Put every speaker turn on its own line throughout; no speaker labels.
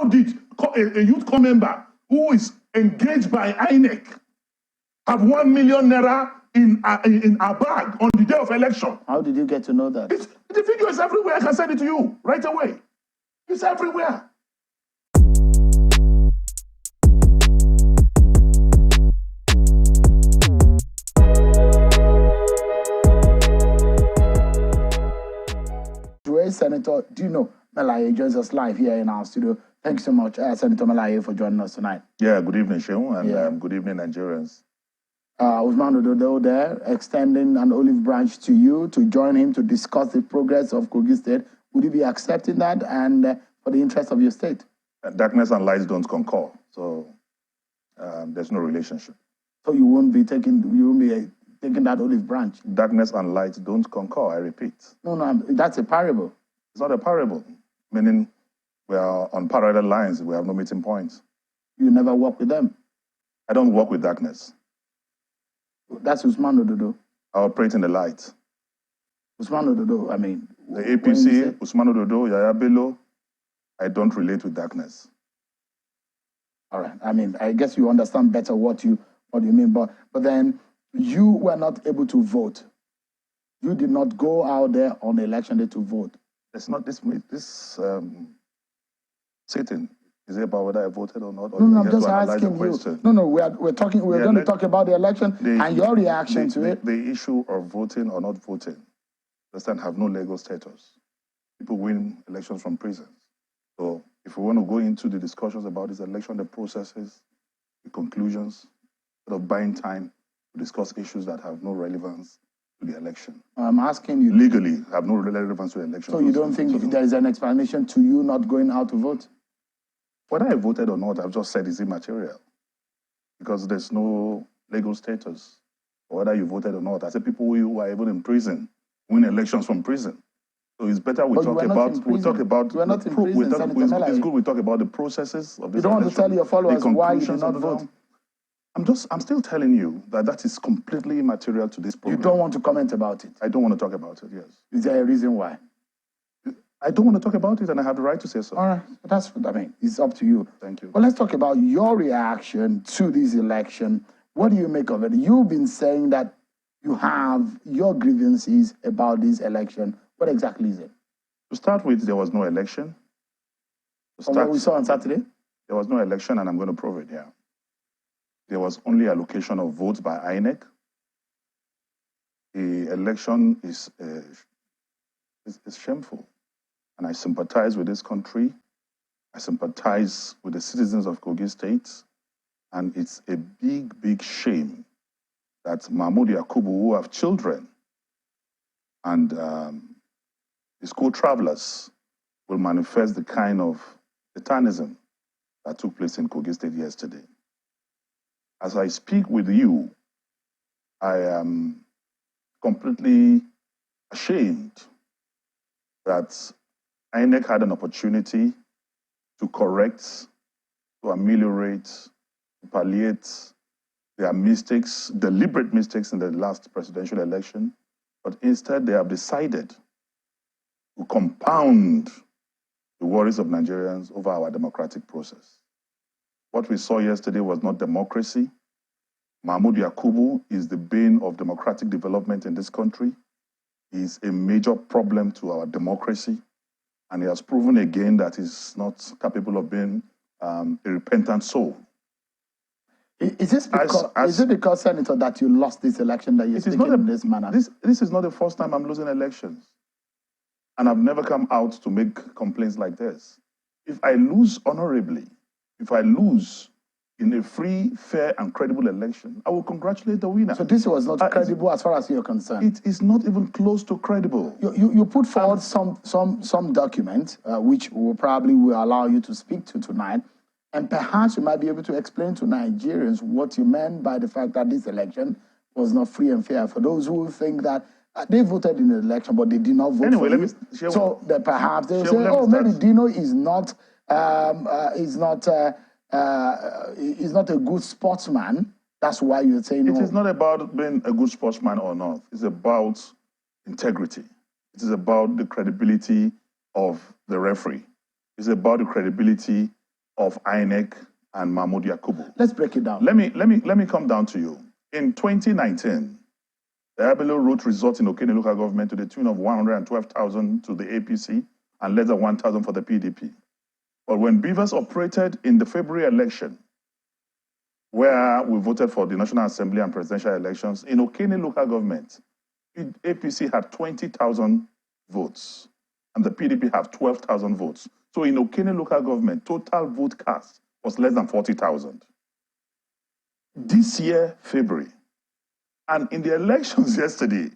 How did a youth corps member who is engaged by INEC have 1 million naira in a bag on the day of election?
How did you get to know that?
The video is everywhere. I can send it to you right away. It's everywhere.
Senator Dino Melaye joins us live here in our studio. Thanks so much, Senator Melaye, for joining us tonight.
Yeah, good evening, Sheung, and good evening, Nigerians.
Usman Ododo there, extending an olive branch to you to join him to discuss the progress of Kogi State. Would you be accepting that and for the interest of your state?
Darkness and light don't concur, so there's no relationship.
So you won't be taking that olive branch?
Darkness and light don't concur, I repeat.
No, that's a parable.
It's not a parable, meaning we are on parallel lines. We have no meeting points.
You never work with them?
I don't work with darkness.
That's Usman Ododo.
I operate in the light.
Usman Ododo, I mean...
The APC, Usman Ododo, Yaya Bello, I don't relate with darkness.
All right. I mean, I guess you understand better what you mean. But then you were not able to vote. You did not go out there on election day to vote.
It's not this sitting. Is it about whether I voted or not? Or
no, I'm just asking you. No, we're going to talk about the election and your reaction to it.
The issue of voting or not voting doesn't have no legal status. People win elections from prisons. So if we want to go into the discussions about this election, the processes, the conclusions, instead of buying time to discuss issues that have no relevance to the election.
I'm asking you.
Legally, have no relevance to the election.
So you don't think there is an explanation to you not going out to vote?
Whether I voted or not, I've just said is immaterial. Because there's no legal status. Or whether you voted or not. I said people who are even in prison win elections from prison. So it's better we talk about.
We're not in prison.
It's good we talk about the processes of this.
You don't want to tell your followers why you did not vote.
I'm still telling you that is completely immaterial to this program.
You don't want to comment about it?
I don't want to talk about it, yes.
Is there a reason why?
I don't want to talk about it, and I have the right to say so.
All right, that's what I mean. It's up to you.
Thank you.
Well, let's talk about your reaction to this election. What do you make of it? You've been saying that you have your grievances about this election. What exactly is it?
To start with, there was no election.
From what we saw on Saturday?
There was no election, and I'm going to prove it here. There was only allocation of votes by INEC. The election is shameful. And I sympathize with this country. I sympathize with the citizens of Kogi State. And it's a big, big shame that Mahmoud Yakubu, who have children, and his co-travelers will manifest the kind of satanism that took place in Kogi State yesterday. As I speak with you, I am completely ashamed that INEC had an opportunity to correct, to ameliorate, to palliate their mistakes, deliberate mistakes in the last presidential election, but instead they have decided to compound the worries of Nigerians over our democratic process. What we saw yesterday was not democracy. Mahmoud Yakubu is the bane of democratic development in this country. He is a major problem to our democracy. And he has proven again that he's not capable of being a repentant soul.
Is it because, Senator, that you lost this election that you're speaking in this manner?
This is not the first time I'm losing elections. And I've never come out to make complaints like this. If I lose honorably, if I lose in a free, fair, and credible election, I will congratulate the winner.
So this was not credible as far as you're concerned?
It is not even close to credible.
You put forward some document, which will allow you to speak to tonight, and perhaps you might be able to explain to Nigerians what you meant by the fact that this election was not free and fair. For those who think that they voted in the election, but they did not vote for you. So that perhaps they will say, oh, maybe Dino is not a good sportsman. That's why you're saying no.
It is not about being a good sportsman or not. It's about integrity. It is about the credibility of the referee. It's about the credibility of INEC and Mahmoud Yakubu.
Let's break it down.
Let me come down to you. In 2019, the Abelo road results in Okene local government to the tune of 112,000 to the APC and less than 1,000 for the PDP. But when Beavers operated in the February election, where we voted for the National Assembly and presidential elections, in Okene local government, APC had 20,000 votes and the PDP have 12,000 votes. So in Okene local government, total vote cast was less than 40,000. This year, February, and in the elections yesterday,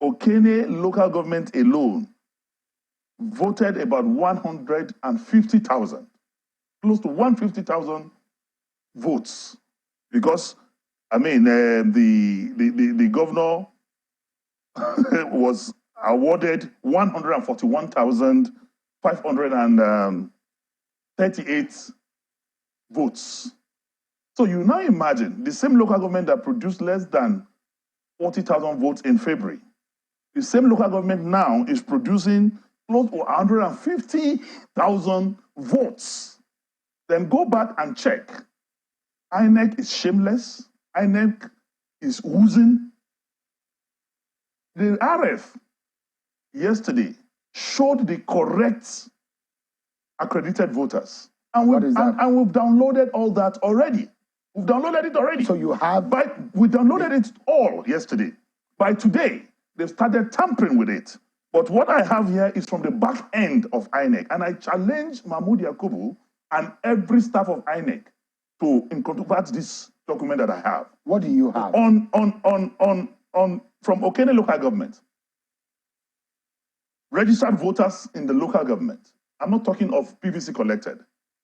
Okene local government alone voted about 150,000, close to 150,000 votes, because I mean the governor was awarded 141,538 votes. So you now imagine the same local government that produced less than 40,000 votes in February, the same local government now is producing close to 150,000 votes. Then go back and check. INEC is shameless. INEC is oozing. The RF yesterday showed the correct accredited voters. And we've downloaded all that already. We've downloaded it already.
So you have...
We downloaded it all yesterday. By today, they've started tampering with it. But what I have here is from the back end of INEC. And I challenge Mahmoud Yakubu and every staff of INEC to inconvert this document that I have.
What do you have?
From Okene local government. Registered voters in the local government. I'm not talking of PVC collected.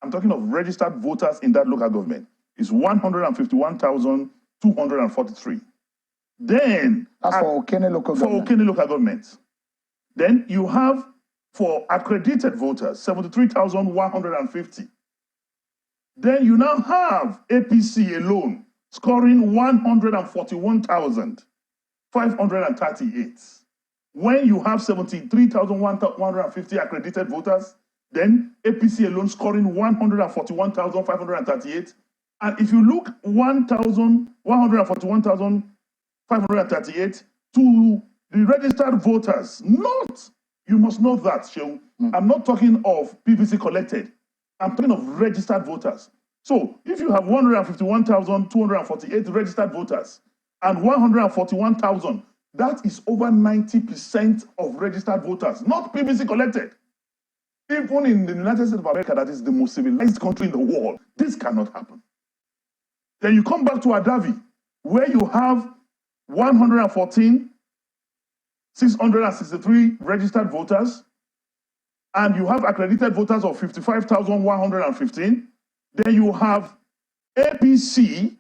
I'm talking of registered voters in that local government. It's 151,243. Then...
That's for Okene local government.
For Okene local government. Then you have, for accredited voters, 73,150. Then you now have APC alone scoring 141,538. When you have 73,150 accredited voters, then APC alone scoring 141,538. And if you look 141,538 to the registered voters, you must know that, Sheung. I'm not talking of PVC collected. I'm talking of registered voters. So if you have 151,248 registered voters and 141,000, that is over 90% of registered voters, not PVC collected. Even in the United States of America, that is the most civilized country in the world, this cannot happen. Then you come back to Adavi, where you have 114,663 registered voters, and you have accredited voters of 55,115. Then you have APC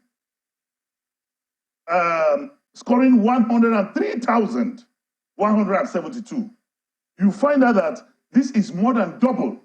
scoring 103,172. You find out that this is more than double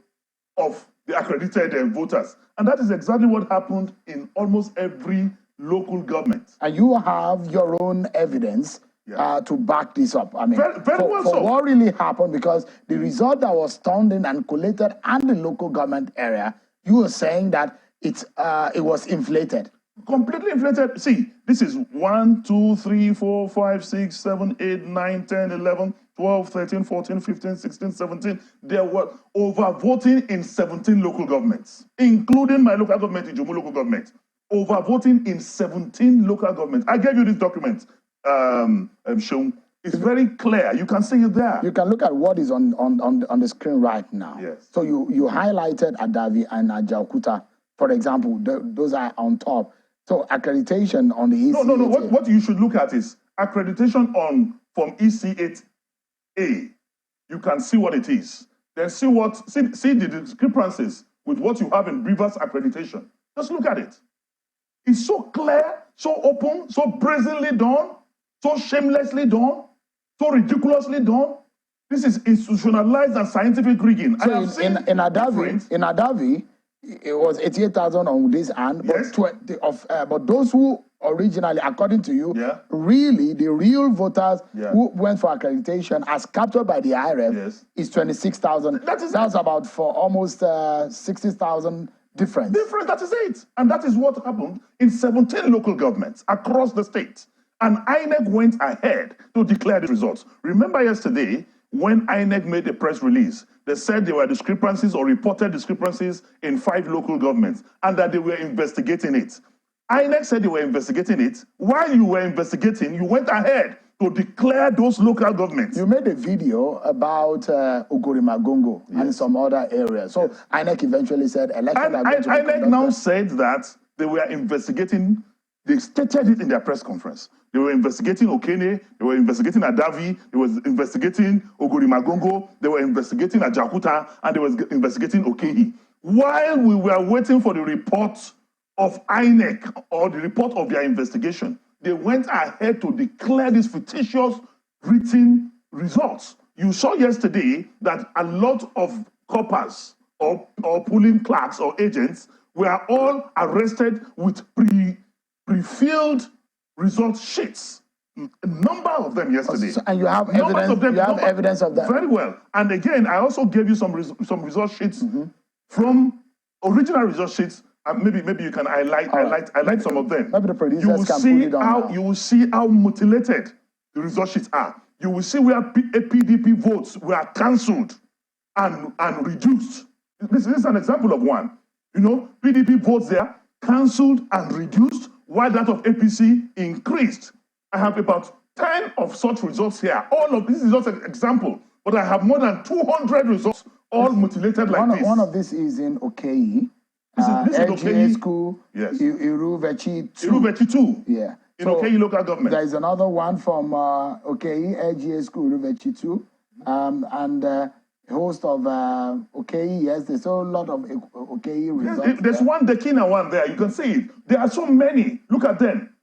of the accredited voters. And that is exactly what happened in almost every local government.
And you have your own evidence to back this up. I mean,
for
what really happened, because the result that was turned in and collated and the local government area, you were saying that it was inflated.
Completely inflated. See, this is 1, 2, 3, 4, 5, 6, 7, 8, 9, 10, 11, 12, 13, 14, 15, 16, 17. There were overvoting in 17 local governments, including my local government, Ijumu local government. Overvoting in 17 local governments. I gave you this document, Sean. It's very clear. You can see it there.
You can look at what is on the screen right now.
Yes.
So you highlighted Adavi and Ajaokuta, for example. Those are on top. So accreditation on the EC8A.
No. What you should look at is accreditation from EC8A. You can see what it is. Then see the discrepancies with what you have in Beavers accreditation. Just look at it. It's so clear, so open, so brazenly done, so shamelessly done, so ridiculously done. This is institutionalized and scientific rigging.
So in Adavi, it was 88,000 on this hand, yes. But those who originally, according to you, really, the real voters who went for accreditation as captured by the IRF is 26,000. That's about for almost 60,000 Difference.
Difference, that is it. And that is what happened in 17 local governments across the state. And INEC went ahead to declare the results. Remember yesterday, when INEC made a press release, they said there were discrepancies or reported discrepancies in 5 local governments and that they were investigating it. INEC said they were investigating it. While you were investigating, you went ahead to declare those local governments.
You made a video about Ogorimagongo and some other areas. So INEC eventually said elections are going to be
INEC now said that they were investigating, they stated it in their press conference. They were investigating Okene, they were investigating Adavi, they were investigating Ogorimagongo, they were investigating Ajakuta, and they were investigating Okene. While we were waiting for the report of INEC or the report of their investigation, they went ahead to declare these fictitious written results. You saw yesterday that a lot of coppers or polling clerks or agents were all arrested with pre-filled result sheets. A number of them yesterday.
And you have evidence of them. You have evidence of that.
Very well. And again, I also gave you some result sheets from original result sheets. Maybe you can highlight some of them.
Maybe the producers can put it on.
You will see how mutilated the result sheets are. You will see where PDP votes were cancelled and reduced. This is an example of one. You know, PDP votes there cancelled and reduced, while that of APC increased. I have about 10 of such results here. All of this is just an example, but I have more than 200 results, all mutilated like this.
One of this is in Okene.
This is
LGA school,
yes.
Iruvechi 2.
Iruvechi 2.
Yeah.
In Okene local government.
There is another one from Okene, LGA school, Iruvechi 2. And host of Okene, yes, there's a lot of Okene results.
Yes, there's one Dekina one there, you can see it. There are so many, look at them.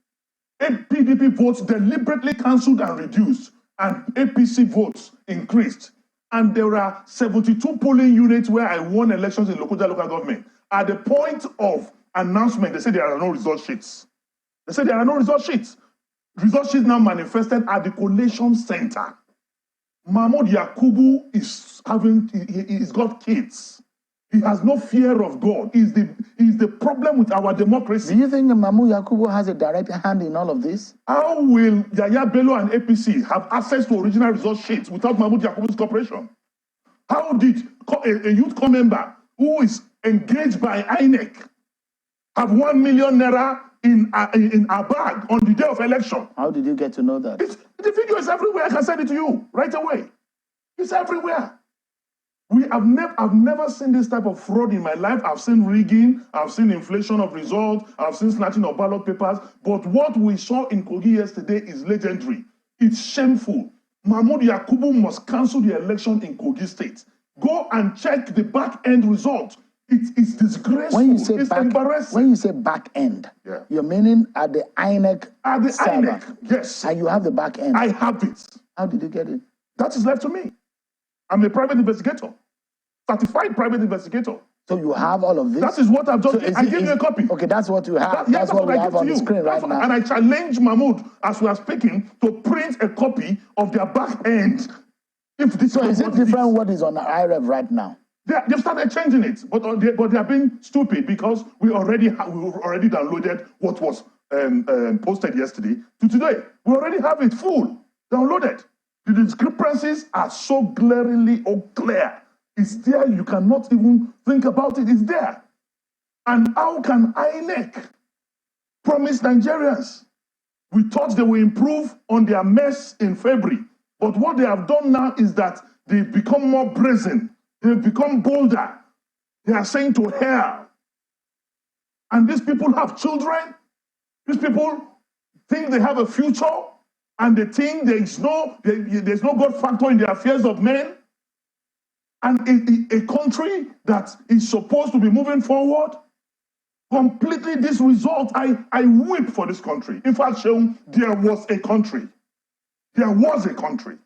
PDP votes deliberately cancelled and reduced, and APC votes increased. And there are 72 polling units where I won elections in local government. At the point of announcement, they say there are no result sheets. They say there are no result sheets. Result sheets now manifested at the collation center. Mahmoud Yakubu he's got kids. He has no fear of God. He's the problem with our democracy.
Do you think Mahmoud Yakubu has a direct hand in all of this?
How will Yaya Bello and APC have access to original result sheets without Mahmoud Yakubu's cooperation? How did a youth corps member who is engaged by INEC have 1 million naira in a bag on the day of election?
How did you get to know that?
The video is everywhere. I can send it to you right away. It's everywhere. I've never seen this type of fraud in my life. I've seen rigging, I've seen inflation of results, I've seen snatching of ballot papers. But what we saw in Kogi yesterday is legendary. It's shameful. Mahmoud Yakubu must cancel the election in Kogi State. Go and check the back end result. It's disgraceful. It's embarrassing.
When you say back end, you're meaning at the INEC
At the
server.
INEC, yes.
And you have the back end.
I have it.
How did you get it?
That is left to me. I'm a private investigator, certified private investigator.
So you have all of this?
That is what I've just, I give you a copy.
Okay, that's what you have. That's what we have on the screen right now.
And I challenge Mahmoud, as we are speaking, to print a copy of their back end.
So is it different what is on the IREV right now?
They've started changing it, but they are being stupid because we already downloaded what was posted yesterday to today. We already have it full, downloaded. The discrepancies are so glaringly clear. It's there. You cannot even think about it. It's there. And how can INEC promise Nigerians? We thought they will improve on their mess in February. But what they have done now is that they've become more brazen. They've become bolder. They are saying to hell. And these people have children. These people think they have a future. And they think there's no God factor in the affairs of men. And a country that is supposed to be moving forward, completely this result, I weep for this country. In fact, Sheung, there was a country. There was a country.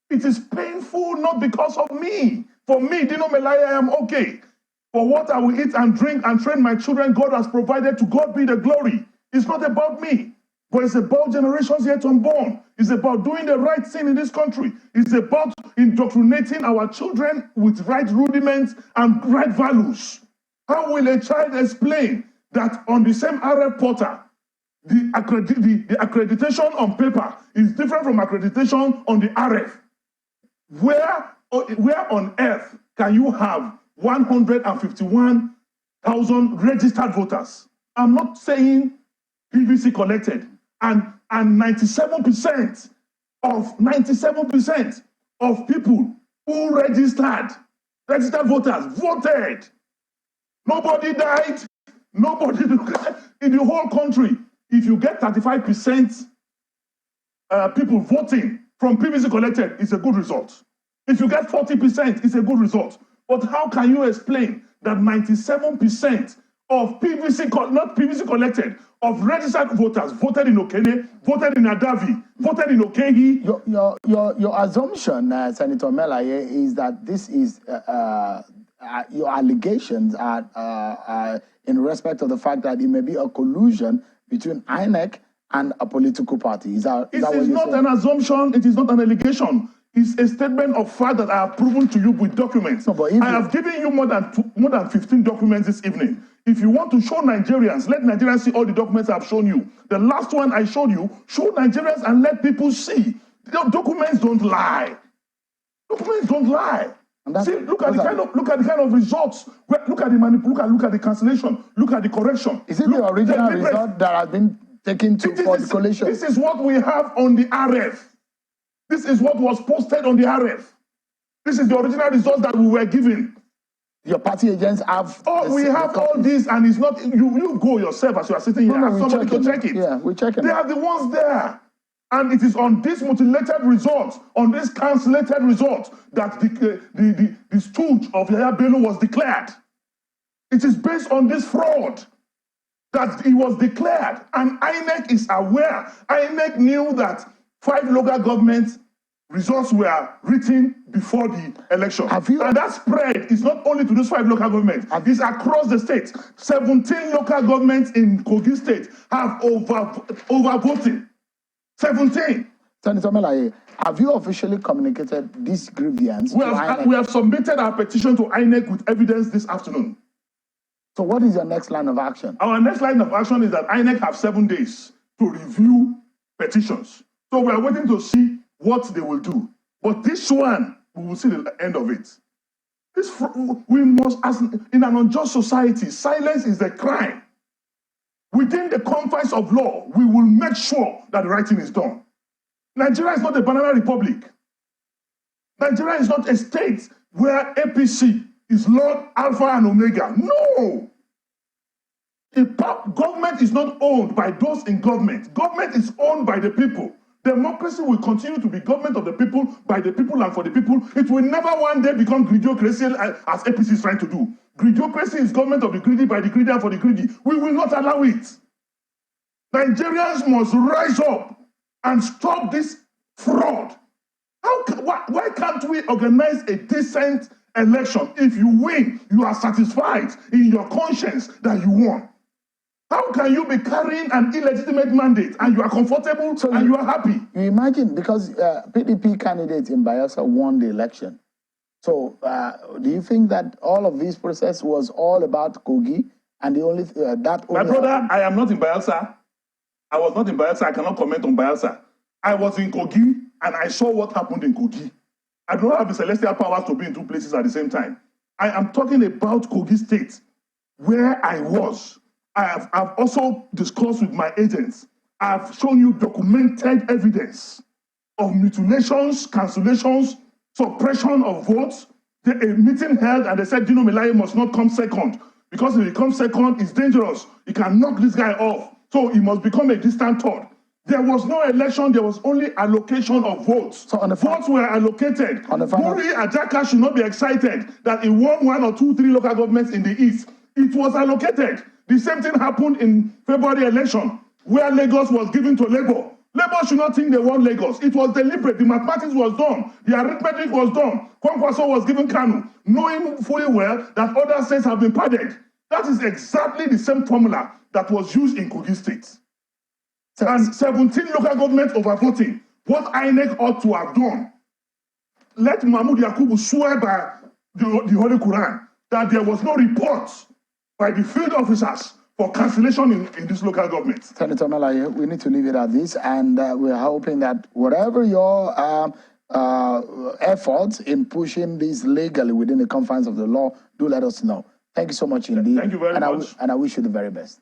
It is painful not because of me. For me, Dino Melaye, I am okay. For what I will eat and drink and train my children, God has provided. To God be the glory. It's not about me. But it's about generations yet unborn. It's about doing the right thing in this country. It's about indoctrinating our children with right rudiments and right values. How will a child explain that on the same RF portal, the accreditation on paper is different from accreditation on the RF? Where on earth can you have 151,000 registered voters? I'm not saying PVC collected, and 97% of people who registered voters voted. Nobody died. Nobody in the whole country. If you get 35% people voting from PVC collected, it's a good result. If you get 40%, it's a good result. But how can you explain that 97% of not PVC collected, of registered voters voted in Okene, voted in Adavi, voted in Okene?
Your assumption, Senator Melaye, is that this is your allegations are in respect of the fact that it may be a collusion between INEC and a political party. Is that
it is not an assumption. It is not an allegation. It's a statement of fact that I have proven to you with documents.
No,
I have given you more than 15 documents this evening. If you want to show Nigerians, let Nigerians see all the documents I've shown you. The last one I showed you, show Nigerians and let people see. The documents don't lie. Documents don't lie. See, look at the kind of results. Look at the cancellation. Look at the correction.
Is it the original result that has been taken for the collation?
This is what we have on the RF. This is what was posted on the RF. This is the original result that we were given.
Your party agents have.
Oh, we have all this, and it's not. You go yourself as you are sitting here. No, somebody to check it.
Yeah, we're checking.
They are the ones there. And it is on this mutilated result, on this cancellated result, that the stooge of Yahya Bello was declared. It is based on this fraud that it was declared. And INEC is aware. INEC knew that 5 local government results were written before the election. And that spread is not only to those 5 local governments, it's across the state. 17 local governments in Kogi State have overvoted. 17.
Senator Melaye, have you officially communicated this grievance to INEC?
We have submitted our petition to INEC with evidence this afternoon.
So what is your next line of action?
Our next line of action is that INEC have 7 days to review petitions. So we are waiting to see what they will do. But this one, we will see the end of it. We must, as in an unjust society, silence is a crime. Within the confines of law, we will make sure that the right thing is done. Nigeria is not a banana republic. Nigeria is not a state where APC is Lord Alpha and Omega. No! Government is not owned by those in government. Government is owned by the people. Democracy will continue to be government of the people, by the people and for the people. It will never one day become greediocracy as APC is trying to do. Greediocracy is government of the greedy, by the greedy and for the greedy. We will not allow it. Nigerians must rise up and stop this fraud. Why can't we organize a decent election? If you win, you are satisfied in your conscience that you won. How can you be carrying an illegitimate mandate and you are comfortable and you are happy?
You imagine, because PDP candidate in Bayelsa won the election. So do you think that all of this process was all about Kogi and the only
My brother, I am not in Bayelsa. I was not in Bayelsa. I cannot comment on Bayelsa. I was in Kogi and I saw what happened in Kogi. I don't have the celestial powers to be in 2 places at the same time. I am talking about Kogi State, where I was. I've also discussed with my agents. I've shown you documented evidence of mutilations, cancellations, suppression of votes. A meeting held and they said Dino Melaye must not come second, because if he comes second, it's dangerous. He can knock this guy off. So he must become a distant third. There was no election, there was only allocation of votes. So votes were allocated. Muri Ajaka should not be excited that he won 1 or 2, 3 local governments in the east. It was allocated. The same thing happened in February election, where Lagos was given to Labour. Labour should not think they won Lagos. It was deliberate. The mathematics was done. The arithmetic was done. Kwankwaso was given Kanu, knowing fully well that other states have been padded. That is exactly the same formula that was used in Kogi State. And 17 local governments overvoting. What INEC ought to have done, let Mahmoud Yakubu swear by the Holy Quran that there was no report by the field officers for cancellation in this local government.
Senator Melaye, we need to leave it at this, and we're hoping that whatever your efforts in pushing this legally within the confines of the law, do let us know. Thank you so much indeed.
Thank you very much.
And I wish you the very best.